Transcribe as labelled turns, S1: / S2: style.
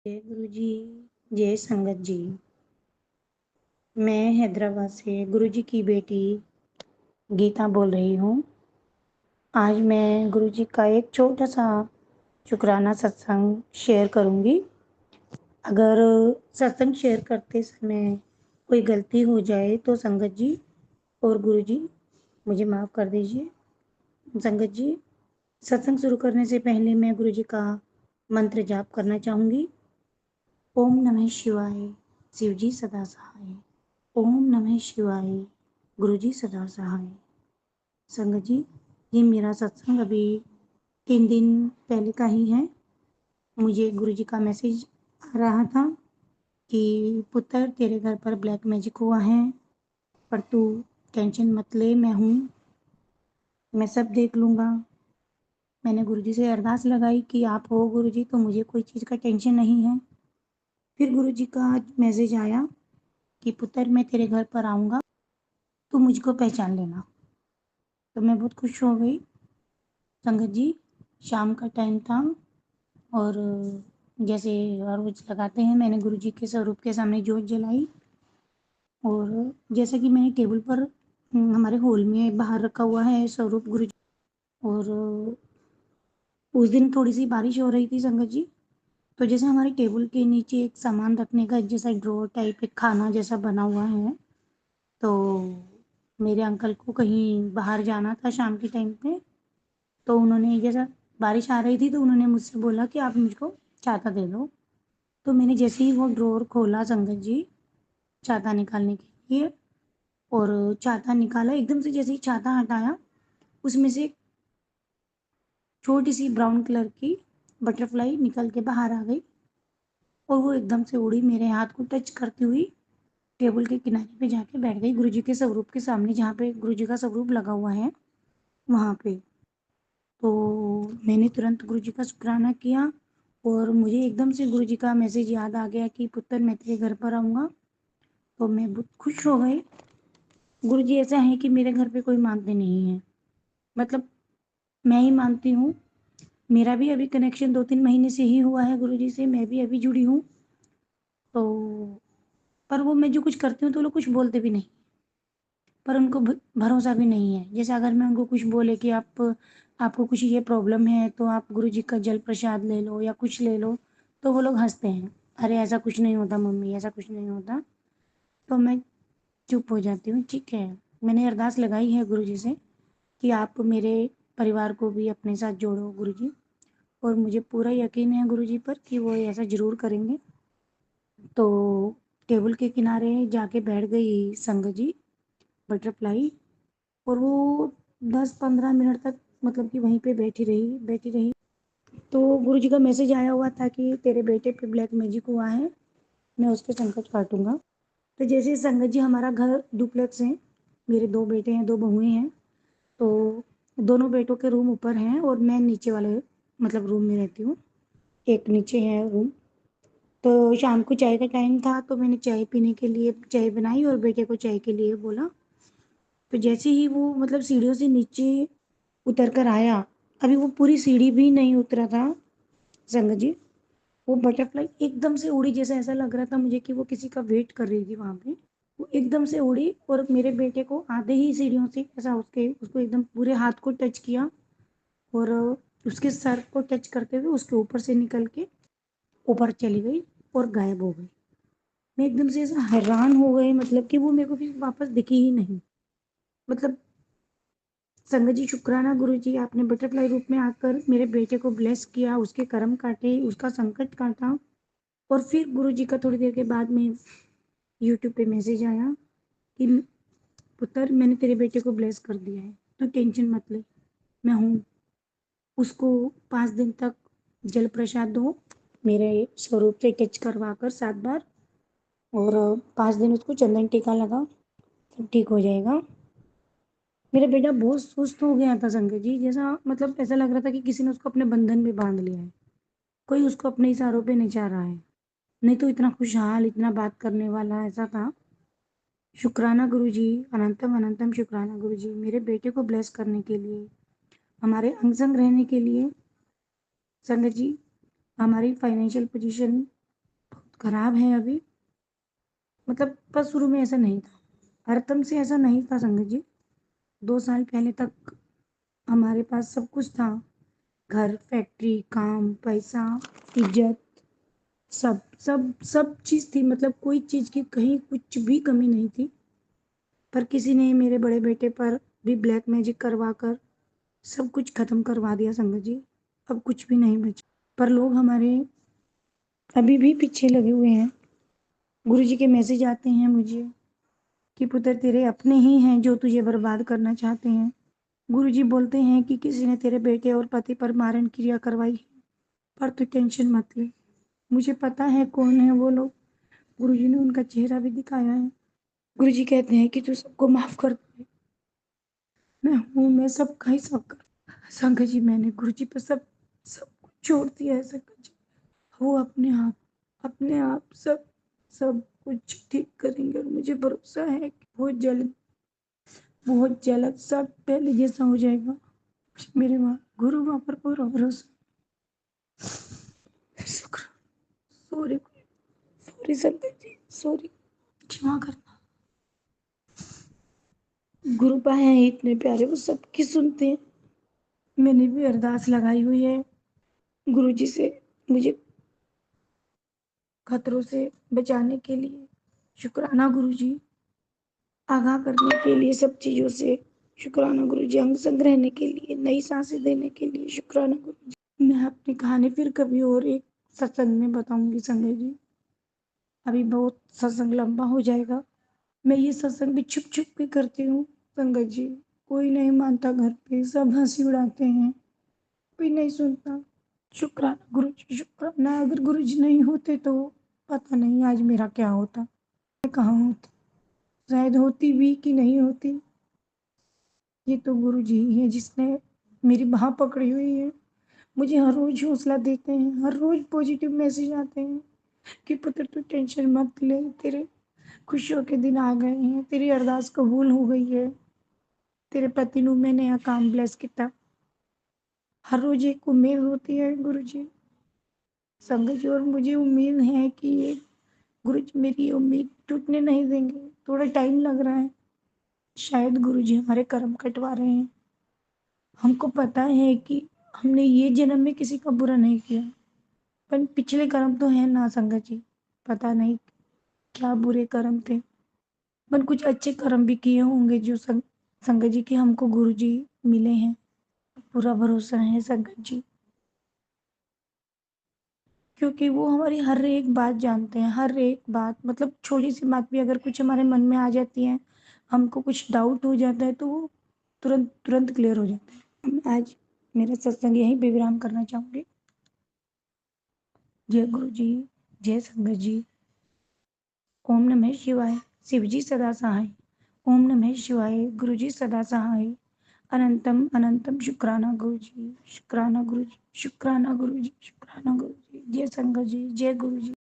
S1: जय गुरु जी। जय संगत जी। मैं हैदराबाद से गुरु जी की बेटी गीता बोल रही हूँ। आज मैं गुरु जी का एक छोटा सा शुक्राना सत्संग शेयर करूँगी। अगर सत्संग शेयर करते समय कोई गलती हो जाए तो संगत जी और गुरु जी मुझे माफ़ कर दीजिए। संगत जी, सत्संग शुरू करने से पहले मैं गुरु जी का मंत्र जाप करना चाहूँगी। ओम नमः शिवाय, शिव जी सदा सहाय। ओम नमः शिवाय, गुरु जी सदा सहाय। संगत जी, ये मेरा सत्संग अभी 3 दिन पहले का ही है। मुझे गुरु जी का मैसेज आ रहा था कि पुत्र तेरे घर पर ब्लैक मैजिक हुआ है, पर तू टेंशन मत ले, मैं हूँ, मैं सब देख लूँगा। मैंने गुरु जी से अरदास लगाई कि आप हो गुरु जी तो मुझे कोई चीज़ का टेंशन नहीं है। फिर गुरु जी का आज मैसेज आया कि पुत्र मैं तेरे घर पर आऊँगा, तू मुझको पहचान लेना। तो मैं बहुत खुश हो गई। संगत जी, शाम का टाइम था और जैसे हर रोज लगाते हैं मैंने गुरु जी के स्वरूप के सामने जोत जलाई और जैसा कि मैंने टेबल पर हमारे हॉल में बाहर रखा हुआ है स्वरूप गुरु जी। और उस दिन थोड़ी सी बारिश हो रही थी संगत जी। तो जैसे हमारे टेबल के नीचे एक सामान रखने का जैसा ड्रॉर टाइप एक खाना जैसा बना हुआ है, तो मेरे अंकल को कहीं बाहर जाना था शाम के टाइम पे। तो उन्होंने जैसा बारिश आ रही थी तो उन्होंने मुझसे बोला कि आप मुझको छाता दे दो। तो मैंने जैसे ही वो ड्रॉर खोला संगत जी छाता निकालने के लिए और छाता निकाला, एकदम से जैसे ही छाता हटाया उसमें से एक छोटी सी ब्राउन कलर की बटरफ्लाई निकल के बाहर आ गई और वो एकदम से उड़ी मेरे हाथ को टच करती हुई टेबल के किनारे पे जाके बैठ गई गुरु जी के स्वरूप के सामने, जहाँ पे गुरु जी का स्वरूप लगा हुआ है वहाँ पे। तो मैंने तुरंत गुरु जी का शुक्राना किया और मुझे एकदम से गुरु जी का मैसेज याद आ गया कि पुत्र मैं तेरे घर पर आऊँगा। तो मैं बहुत खुश हो गई। गुरु जी ऐसा है कि मेरे घर पे कोई मानते नहीं है, मतलब मैं ही मानती हूँ। मेरा भी अभी कनेक्शन 2-3 महीने से ही हुआ है गुरु जी से, मैं भी अभी जुड़ी हूँ। तो पर वो मैं जो कुछ करती हूँ तो वो लोग कुछ बोलते भी नहीं, पर उनको भरोसा भी नहीं है। जैसे अगर मैं उनको कुछ बोले कि आपको कुछ ये प्रॉब्लम है तो आप गुरु जी का जल प्रसाद ले लो या कुछ ले लो, तो वो लोग हंसते हैं, अरे ऐसा कुछ नहीं होता मम्मी, ऐसा कुछ नहीं होता। तो मैं चुप हो जाती हूँ। ठीक है, मैंने अरदास लगाई है गुरु जी से कि आप मेरे परिवार को भी अपने साथ जोड़ो गुरु जी, और मुझे पूरा यकीन है गुरु जी पर कि वो ऐसा ज़रूर करेंगे। तो टेबल के किनारे जाके बैठ गई संगत जी बटरफ्लाई, और वो 10-15 मिनट तक मतलब कि वहीं पे बैठी रही। तो गुरु जी का मैसेज आया हुआ था कि तेरे बेटे पे ब्लैक मैजिक हुआ है, मैं उसके संकट काटूंगा। तो जैसे संगत जी हमारा घर डुप्लेक्स है, मेरे 2 बेटे हैं 2 बहुएं हैं। तो दोनों बेटों के रूम ऊपर हैं और मैं नीचे वाले मतलब रूम में रहती हूँ, एक नीचे है रूम। तो शाम को चाय का टाइम था तो मैंने चाय पीने के लिए चाय बनाई और बेटे को चाय के लिए बोला। तो जैसे ही वो मतलब सीढ़ियों से नीचे उतर कर आया, अभी वो पूरी सीढ़ी भी नहीं उतरा था संगत जी, वो बटरफ्लाई एकदम से उड़ी, जैसे ऐसा लग रहा था मुझे कि वो किसी का वेट कर रही थी वहां पे। वो एकदम से उड़ी और मेरे बेटे को आधे ही सीढ़ियों से ऐसा उसके उसको एकदम पूरे हाथ को टच किया और उसके सर को टच करते हुए उसके ऊपर से निकल के ऊपर चली गई और गायब हो गई। मैं एकदम से ऐसा हैरान हो गई, मतलब कि वो मेरे को फिर वापस दिखी ही नहीं। मतलब संगत जी शुक्राना गुरु जी, आपने बटरफ्लाई रूप में आकर मेरे बेटे को ब्लेस किया, उसके कर्म काटे, उसका संकट काटा। और फिर गुरु जी का थोड़ी देर के बाद में यूट्यूब पे मैसेज आया कि पुत्र मैंने तेरे बेटे को ब्लेस कर दिया है, तू टेंशन मत ले, मैं हूँ। उसको 5 दिन तक जल प्रसाद दो मेरे स्वरूप से टच करवा कर 7 बार, और 5 दिन उसको चंदन टीका लगा, सब ठीक हो जाएगा। मेरा बेटा बहुत सुस्त हो गया था संगत जी, जैसा मतलब ऐसा लग रहा था कि किसी ने उसको अपने बंधन में बांध लिया है, कोई उसको अपने इशारों पे नचा रहा है। नहीं तो इतना खुशहाल, इतना बात करने वाला ऐसा था। शुक्राना गुरु जी, अनंतम अनंतम शुक्राना गुरु जी, मेरे बेटे को ब्लेस करने के लिए, हमारे अंग संग रहने के लिए। संगत जी, हमारी फाइनेंशियल पोजीशन खराब है अभी, मतलब पर शुरू में ऐसा नहीं था, हरदम से ऐसा नहीं था संगत जी। 2 साल पहले तक हमारे पास सब कुछ था, घर, फैक्ट्री, काम, पैसा, इज्जत, सब सब सब चीज़ थी, मतलब कोई चीज़ की कहीं कुछ भी कमी नहीं थी। पर किसी ने मेरे बड़े बेटे पर भी ब्लैक मैजिक करवा कर सब कुछ खत्म करवा दिया संगत जी। अब कुछ भी नहीं बचा, पर लोग हमारे अभी भी पीछे लगे हुए हैं। गुरुजी के मैसेज आते हैं मुझे कि पुत्र तेरे अपने ही हैं जो तुझे बर्बाद करना चाहते हैं। गुरुजी बोलते हैं कि किसी ने तेरे बेटे और पति पर मारण क्रिया करवाई है, पर तू टेंशन मत ले, मुझे पता है कौन है वो लोग। गुरुजी ने उनका चेहरा भी दिखाया है। गुरुजी कहते हैं कि तू सबको माफ कर दे। मैं हूँ, मैं सबका ही सब कर। संगत जी मैंने गुरुजी पर सब सब कुछ छोड़ दिया है संगत जी। वो अपने आप सब सब कुछ ठीक करेंगे और मुझे भरोसा है कि बहुत जल्द सब पहले जैसा हो जाएगा। मेरे माँ गुरु माँ पर पूरा भरोसा। शुक्र। सॉरी, सॉरी संगत जी, सॉरी, क्षमा करना। गुरु पाए हैं इतने प्यारे, वो सबकी सुनते हैं। मैंने भी अरदास लगाई हुई है गुरु जी से मुझे खतरों से बचाने के लिए। शुक्राना गुरु जी, आगाह करने के लिए सब चीजों से। शुक्राना गुरु जी, अंग संग रहने के लिए, नई सांसें देने के लिए। शुक्राना गुरु जी। मैं अपनी कहानी फिर कभी और एक सत्संग में बताऊंगी संजय जी। अभी बहुत सत्संग लंबा हो जाएगा। मैं ये सत्संग भी छुप छुप के करती हूँ संगत जी। कोई नहीं मानता, घर पे सब हंसी उड़ाते हैं, कोई नहीं सुनता। शुक्राना गुरु जी, शुक्राना। अगर गुरु जी नहीं होते तो पता नहीं आज मेरा क्या होता, मैं कहाँ होती, शायद होती भी कि नहीं होती। ये तो गुरु जी ही है जिसने मेरी बाह पकड़ी हुई है। मुझे हर रोज हौसला देते हैं, हर रोज पॉजिटिव मैसेज आते हैं कि पुत्र तू टेंशन मत ले, तेरे खुशियों के दिन आ गए हैं, तेरी अरदास कबूल हो गई है, तेरे पति नु मैं नया काम ब्लेस किया। हर रोज एक उम्मीद होती है गुरु जी, संगत जी, और मुझे उम्मीद है कि ये गुरु जी मेरी ये उम्मीद टूटने नहीं देंगे। थोड़ा टाइम लग रहा है, शायद गुरु जी हमारे कर्म कटवा रहे हैं। हमको पता है कि हमने ये जन्म में किसी का बुरा नहीं किया, पर पिछले कर्म तो है ना संगत जी, पता नहीं क्या बुरे कर्म थे, पर कुछ अच्छे कर्म भी किए होंगे जो संगत जी के हमको गुरु जी मिले हैं। पूरा भरोसा है संगत जी, क्योंकि वो हमारी हर एक बात जानते हैं, हर एक बात, मतलब छोटी सी बात भी अगर कुछ हमारे मन में आ जाती है, हमको कुछ डाउट हो जाता है तो वो तुरंत तुरंत क्लियर हो जाता है। मैं आज मेरा सत्संग यहीं पे विराम करना चाहूंगी। जय गुरु जी, जय संगत जी। ओम नमः शिवाय। शिव जी सदा सहाय। ओम नमः शिवाय। गुरु जी सदा सहाय। अनंतम अनंतम शुक्राना गुरु जी, शुक्राना गुरु जी, शुक्राना गुरु जी, शुक्राना गुरु जी। जय संगत जी, जय गुरु जी।